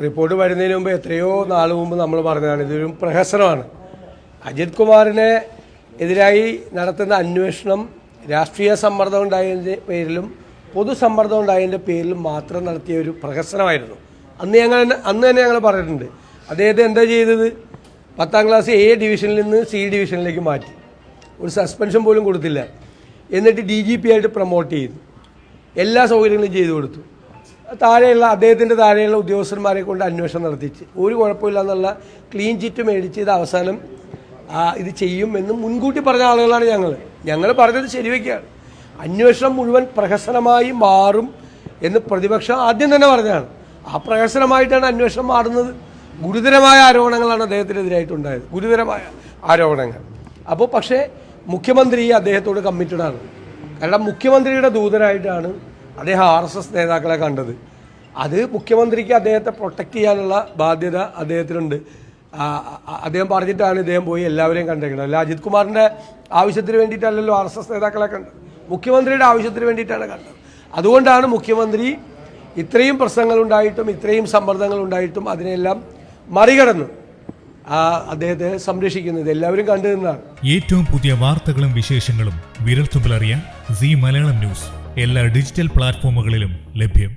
Report വരുന്നതിന് മുമ്പ് എത്രയോ നാൾ മുമ്പ് നമ്മൾ പറഞ്ഞതാണ് ഇതൊരു പ്രഹസനമാണ്. അജിത് കുമാറിനെ എതിരായി നടത്തുന്ന അന്വേഷണം രാഷ്ട്രീയ സമ്മർദ്ദം ഉണ്ടായതിൻ്റെ പേരിലും പൊതുസമ്മർദ്ദം ഉണ്ടായതിൻ്റെ പേരിലും മാത്രം നടത്തിയ ഒരു പ്രഹസനമായിരുന്നു. അന്ന് തന്നെ ഞങ്ങൾ പറഞ്ഞിട്ടുണ്ട്. അദ്ദേഹത്തെ എന്താ ചെയ്തത്? 10ാം ക്ലാസ് എ ഡിവിഷനിൽ നിന്ന് സി ഡിവിഷനിലേക്ക് മാറ്റി. ഒരു സസ്പെൻഷൻ പോലും കൊടുത്തില്ല. എന്നിട്ട് DGP ആയിട്ട് പ്രൊമോട്ട് ചെയ്തു. എല്ലാ സൗകര്യങ്ങളും ചെയ്തു കൊടുത്തു. അദ്ദേഹത്തിൻ്റെ താഴെയുള്ള ഉദ്യോഗസ്ഥന്മാരെ കൊണ്ട് അന്വേഷണം നടത്തിച്ച് ഒരു കുഴപ്പമില്ല എന്നുള്ള ക്ലീൻ ചിറ്റ് മേടിച്ച് ഇത് അവസാനം ഇത് ചെയ്യുമെന്ന് മുൻകൂട്ടി പറഞ്ഞ ആളുകളാണ് ഞങ്ങൾ പറഞ്ഞത് ശരിവയ്ക്കുകയാണ്. അന്വേഷണം മുഴുവൻ പ്രഹസനമായി മാറും എന്ന് പ്രതിപക്ഷം ആദ്യം തന്നെ പറഞ്ഞതാണ്. ആ പ്രഹസനമായിട്ടാണ് അന്വേഷണം മാറുന്നത്. ഗുരുതരമായ ആരോപണങ്ങളാണ് അദ്ദേഹത്തിനെതിരായിട്ടുണ്ടായത്, ഗുരുതരമായ ആരോപണങ്ങൾ. അപ്പോൾ പക്ഷേ മുഖ്യമന്ത്രി അദ്ദേഹത്തോട് കമ്മിറ്റഡാണ്. കാരണം മുഖ്യമന്ത്രിയുടെ ദൂതനായിട്ടാണ് അദ്ദേഹം RSS നേതാക്കളെ കണ്ടത്. അത് മുഖ്യമന്ത്രിക്ക് അദ്ദേഹത്തെ പ്രൊട്ടക്റ്റ് ചെയ്യാനുള്ള ബാധ്യത അദ്ദേഹത്തിനുണ്ട്. അദ്ദേഹം പറഞ്ഞിട്ടാണ് ഇദ്ദേഹം പോയി എല്ലാവരെയും കണ്ടേക്കുന്നത്. അല്ല അജിത് കുമാറിൻ്റെ ആവശ്യത്തിന് വേണ്ടിയിട്ടല്ലല്ലോ RSS നേതാക്കളെ കണ്ടത്, മുഖ്യമന്ത്രിയുടെ ആവശ്യത്തിന് വേണ്ടിയിട്ടാണ് കണ്ടത്. അതുകൊണ്ടാണ് മുഖ്യമന്ത്രി ഇത്രയും പ്രശ്നങ്ങളുണ്ടായിട്ടും ഇത്രയും സമ്മർദ്ദങ്ങളുണ്ടായിട്ടും അതിനെല്ലാം മറികടന്ന് അദ്ദേഹത്തെ സംരക്ഷിക്കുന്നത് എല്ലാവരും കണ്ടു നിന്നാണ്. ഏറ്റവും പുതിയ വാർത്തകളും വിശേഷങ്ങളും വിരൽത്തുമ്പിലറിയാൻ സീ മലയാളം ന്യൂസ് എല്ലാ ഡിജിറ്റൽ പ്ലാറ്റ്ഫോമുകളിലും ലഭ്യം.